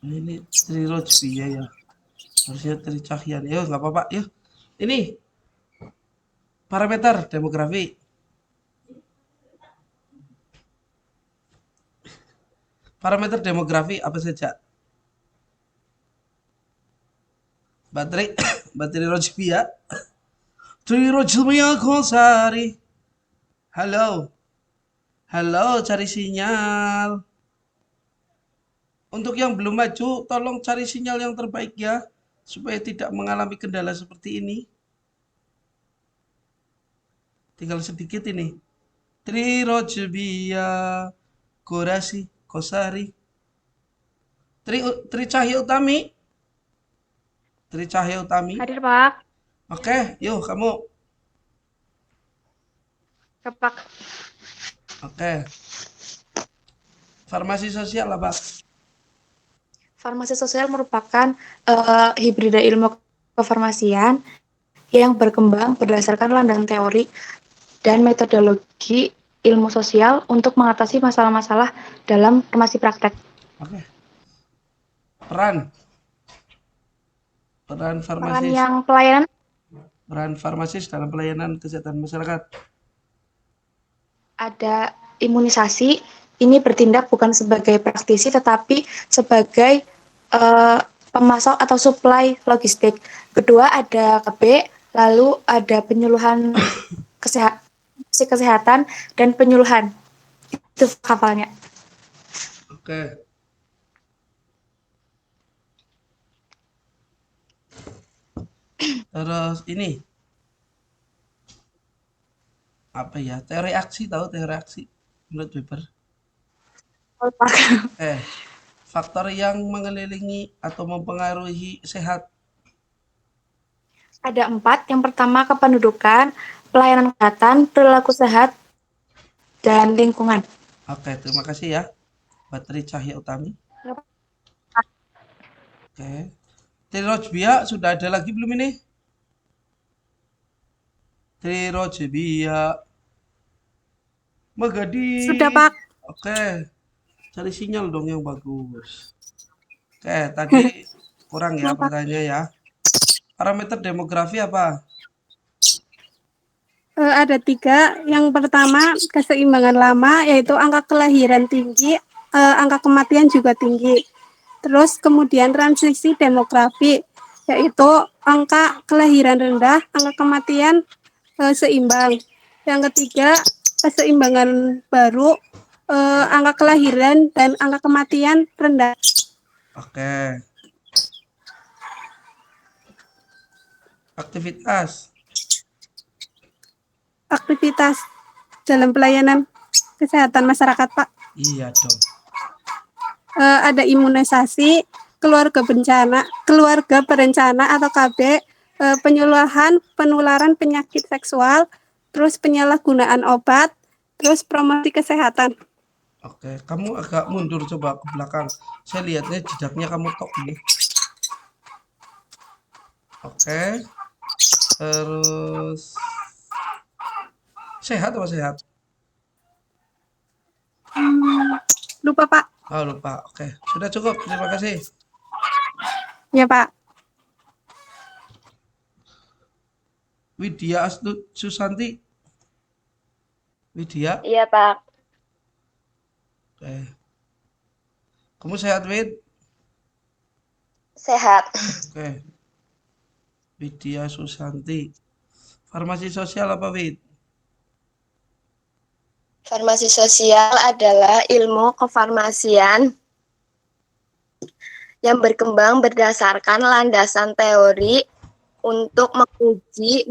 Ini Tri Lojbia ya. Harusnya Tri Cahyan. Yuk, nggak apa-apa. Yuk. Ini parameter demografi. Parameter demografi apa saja? Bateri Rojbia. Tri Rojbia Kosari. Halo. Halo, cari sinyal. Untuk yang belum maju, tolong cari sinyal yang terbaik ya, supaya tidak mengalami kendala seperti ini. Tinggal sedikit ini. Trirojbia Gorasi Kosari. Tri Cahya Utami. Tri Cahya Utami. Hadir, Pak. Oke, yuk kamu. Pak. Oke. Farmasi sosial lah, Pak. Farmasi sosial merupakan hibrida ilmu kefarmasian yang berkembang berdasarkan landasan teori dan metodologi ilmu sosial untuk mengatasi masalah-masalah dalam farmasi praktek. Oke. Peran farmasis. Peran yang pelayanan. Peran farmasis dalam pelayanan kesehatan masyarakat. Ada imunisasi. Ini bertindak bukan sebagai praktisi tetapi sebagai pemasok atau supply logistik. Kedua ada KB, lalu ada penyuluhan kesehatan dan penyuluhan. Itu hafalnya. Oke. Terus ini apa ya? Teori aksi, tahu teori aksi menurut Weber? Faktor yang mengelilingi atau mempengaruhi sehat. Ada 4. Yang pertama kependudukan, pelayanan kesehatan, perilaku sehat, dan lingkungan. Oke, terima kasih ya, Tri Cahya Utami. Oke. Trirojbia sudah ada lagi belum ini? Trirojbia. Magadi. Sudah, Pak. Oke. Cari sinyal dong yang bagus. Oke, tadi kurang ya pertanyaannya ya. Parameter demografi apa? Ada 3. Yang pertama keseimbangan lama, yaitu angka kelahiran tinggi, angka kematian juga tinggi. Terus kemudian transisi demografi, yaitu angka kelahiran rendah, angka kematian seimbang. Yang ketiga keseimbangan baru, angka kelahiran dan angka kematian rendah. Oke. Aktivitas dalam pelayanan kesehatan masyarakat, Pak. Iya dong. Ada imunisasi, keluarga berencana atau KB, penularan penyakit seksual, terus penyalahgunaan obat, terus promosi kesehatan. Oke, kamu agak mundur coba ke belakang. Saya lihatnya jejaknya kamu tok ini. Oke. Terus sehat apa sehat? Lupa, Pak. Oh, lupa. Oke, sudah cukup. Terima kasih. Ya, Pak. Widya Susanti. Widya. Iya, Pak. Oke. Kamu sehat, Wid? Sehat. Oke. Widya Susanti. Farmasi sosial apa, Wid? Farmasi sosial adalah ilmu kefarmasian yang berkembang berdasarkan landasan teori untuk menguji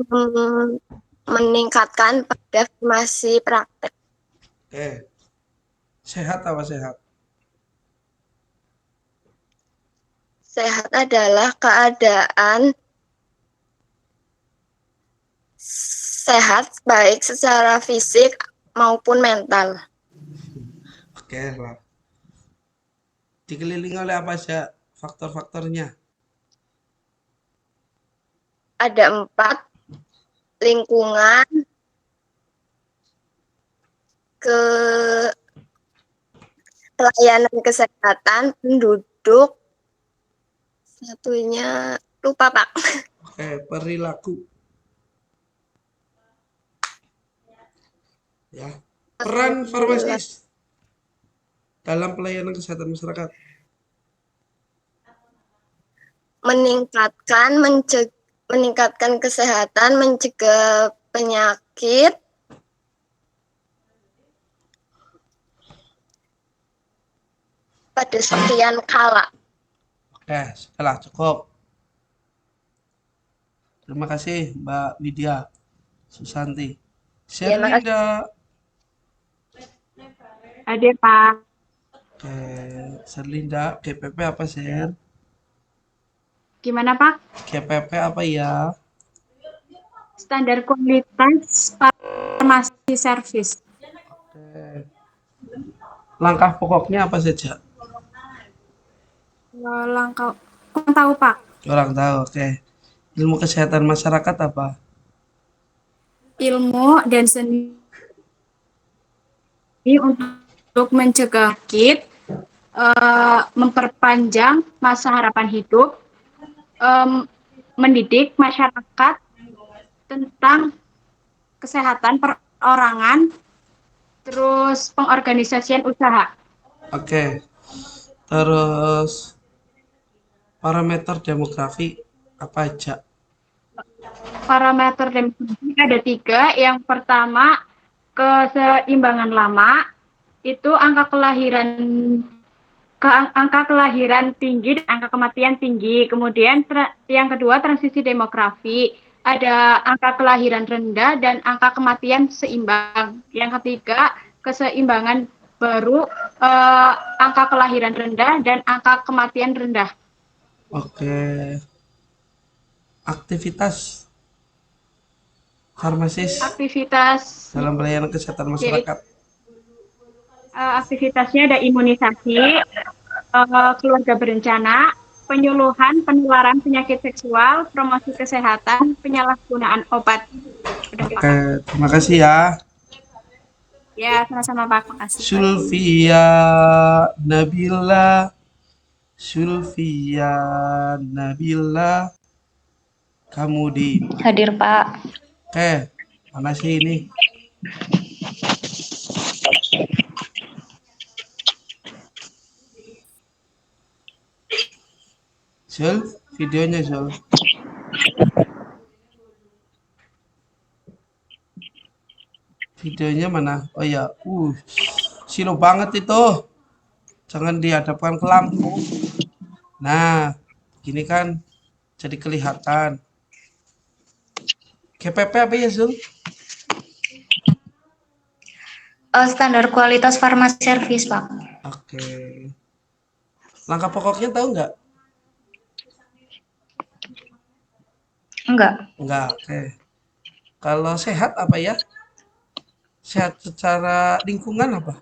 meningkatkan pada farmasi praktek. Oke. Sehat apa sehat? Sehat adalah keadaan sehat baik secara fisik maupun mental. Oke lah. Dikelilingi oleh apa saja faktor-faktornya? Ada 4, lingkungan, pelayanan kesehatan, penduduk, satunya lupa, Pak. Oke, perilaku. Ya. Peran farmasis dalam pelayanan kesehatan masyarakat. Meningkatkan kesehatan, mencegah penyakit, pada sekian kala. Oke, setelah cukup. Terima kasih Mbak Widya Susanti. Serlinda. Hadir, Pak. Oke, Serlinda, GPP apa, Ser? Gimana, Pak? GPP apa ya? Standar kualitas farmasi servis. Oke. Langkah pokoknya apa saja? Langkah kurang tahu, Pak. Kurang tahu, oke. Ilmu kesehatan masyarakat apa? Ilmu dan seni untuk mencegah sakit, memperpanjang masa harapan hidup, mendidik masyarakat tentang kesehatan perorangan, terus pengorganisasian usaha. Oke. Terus parameter demografi apa aja? Parameter demografi ada 3. Yang pertama, keseimbangan lama, itu angka kelahiran tinggi dan angka kematian tinggi. Kemudian yang kedua, transisi demografi, ada angka kelahiran rendah dan angka kematian seimbang. Yang ketiga, keseimbangan baru, angka kelahiran rendah dan angka kematian rendah. Oke. Aktivitas farmasis Aktivitas dalam pelayanan kesehatan masyarakat. Aktivitasnya ada imunisasi, keluarga berencana, penyuluhan penularan penyakit seksual, promosi kesehatan, penyalahgunaan obat. Oke, terima kasih ya. Ya, sama-sama Pak. Makasih. Sylvia Nabila, kamu di Hadir, Pak. Oke, mana sih ini? Zul, videonya Zul. Videonya mana? Oh ya, silo banget itu. Jangan dihadapkan ke lampu. Nah, gini kan jadi kelihatan. GPP apa ya, Zul? Standar kualitas farmasi servis, Pak. Oke. Langkah pokoknya tahu nggak? Enggak. Enggak, oke. Kalau sehat apa ya? Sehat secara lingkungan apa?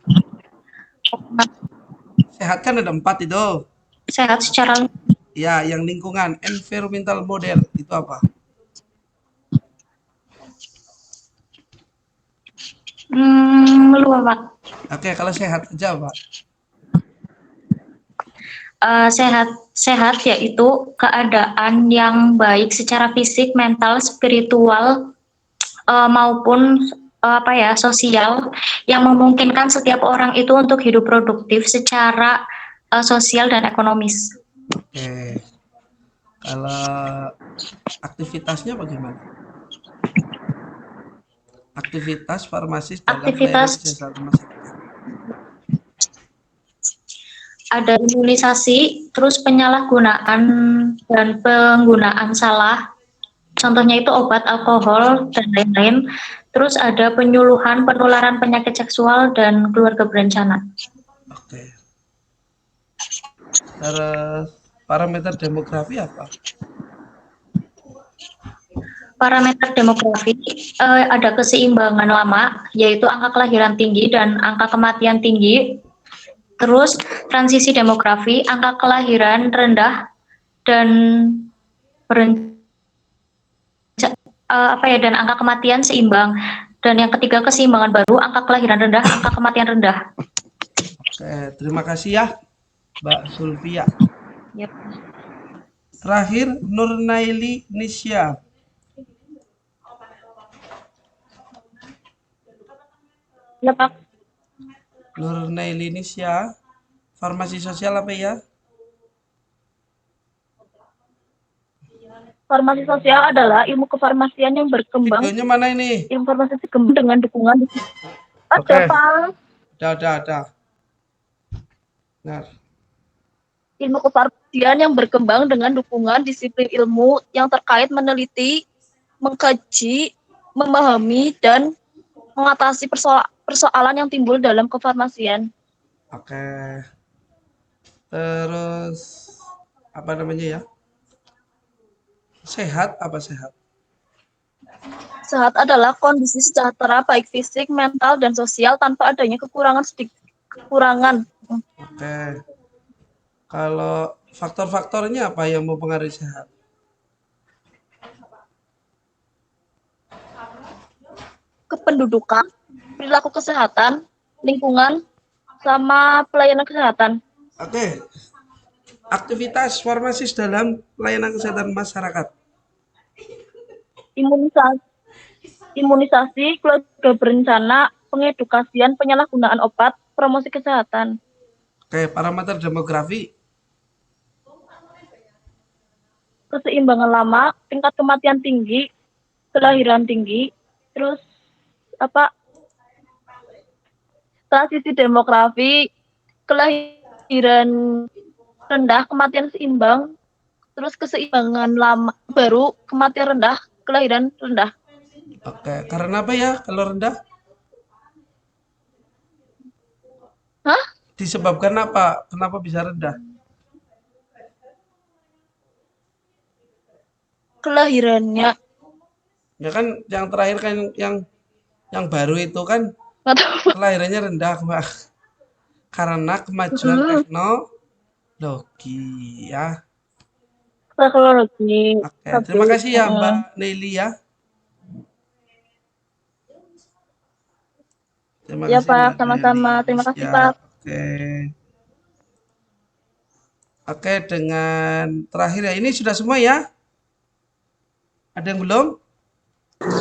Sehat kan ada 4 itu. Sehat secara Ya, yang lingkungan, environmental model itu apa? lupa, Pak. Oke, kalau sehat aja Pak. Sehat yaitu keadaan yang baik secara fisik, mental, spiritual maupun sosial yang memungkinkan setiap orang itu untuk hidup produktif secara sosial dan ekonomis. Oke. Kalau aktivitasnya bagaimana? Aktivitas farmasis dalam pelayanan kesehatan masyarakat. Ada imunisasi, terus penyalahgunaan dan penggunaan salah, contohnya itu obat, alkohol, dan lain-lain. Terus ada penyuluhan penularan penyakit seksual dan keluarga berencana. Oke. Terus parameter demografi apa? Parameter demografi ada keseimbangan lama, yaitu angka kelahiran tinggi dan angka kematian tinggi. Terus transisi demografi, angka kelahiran rendah dan dan angka kematian seimbang. Dan yang ketiga keseimbangan baru, angka kelahiran rendah, angka kematian rendah. Oke, terima kasih ya Mbak Sulfia. Yep. Terakhir Nurnaili Nisya. Ya, Pak. Nurnaili Nisya, farmasi sosial apa ya? Farmasi sosial adalah ilmu kefarmasian yang berkembang. Videonya mana ini? Ilmu farmasi berkembang dengan dukungan. Oke. Pak. Ada. Benar. ilmu kefarmasian yang berkembang dengan dukungan disiplin ilmu yang terkait meneliti, mengkaji, memahami, dan mengatasi persoalan yang timbul dalam kefarmasian. Oke. Terus apa namanya ya? Sehat apa sehat? Sehat adalah kondisi sejahtera baik fisik, mental, dan sosial tanpa adanya kekurangan. Oke. Kalau faktor-faktornya apa yang mempengaruhi sehat? Kependudukan, perilaku kesehatan, lingkungan, sama pelayanan kesehatan. Oke. Aktivitas farmasis dalam pelayanan kesehatan masyarakat. Imunisasi, keluarga berencana, pengedukasian penyalahgunaan obat, promosi kesehatan. Oke, parameter demografi. Keseimbangan lama, tingkat kematian tinggi, kelahiran tinggi, terus transisi demografi, kelahiran rendah, kematian seimbang, terus keseimbangan lama baru, kematian rendah, kelahiran rendah. Oke, karena apa ya kalau rendah? Hah? Disebabkan apa? Kenapa bisa rendah? Kelahirannya. Ya kan yang terakhir kan yang baru itu kan kelahirannya rendah, Mbak. Karena kemajuan teknologi ya. Teknologi. Oke, terima kasih ya Mbak Nelly ya. Terima Ya kasih, Pak, Mbak sama-sama. Nelly. Terima kasih Ya, Pak. Oke, dengan terakhir ya. Ini sudah semua ya? Ada yang belum?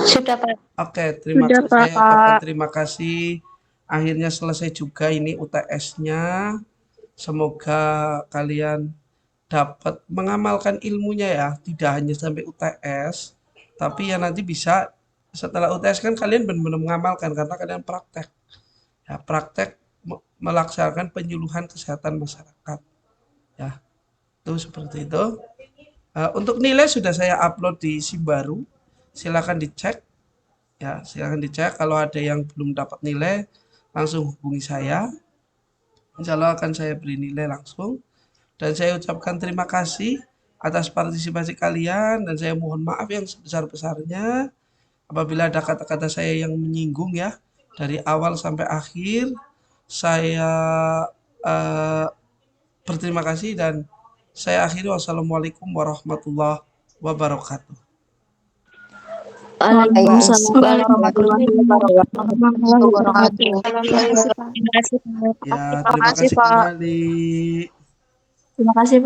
Sudah Pak. Oke, terima Sudah, kasih. Saya Pak. ucapkan terima kasih. Akhirnya selesai juga ini UTS-nya. Semoga kalian dapat mengamalkan ilmunya ya. Tidak hanya sampai UTS, tapi ya nanti bisa setelah UTS kan kalian benar-benar mengamalkan karena kalian praktek. Ya, praktek melaksanakan penyuluhan kesehatan masyarakat. Ya, itu seperti itu. Untuk nilai sudah saya upload di Simbaru. Silakan dicek. Ya, silakan dicek. Kalau ada yang belum dapat nilai, langsung hubungi saya. Insya Allah akan saya beri nilai langsung. Dan saya ucapkan terima kasih atas partisipasi kalian. Dan saya mohon maaf yang sebesar-besarnya apabila ada kata-kata saya yang menyinggung ya. Dari awal sampai akhir, saya berterima kasih dan saya akhiri. Wassalamualaikum warahmatullahi wabarakatuh. Waalaikumsalam warahmatullahi wabarakatuh. Ya, terima kasih kembali. Terima kasih Pak.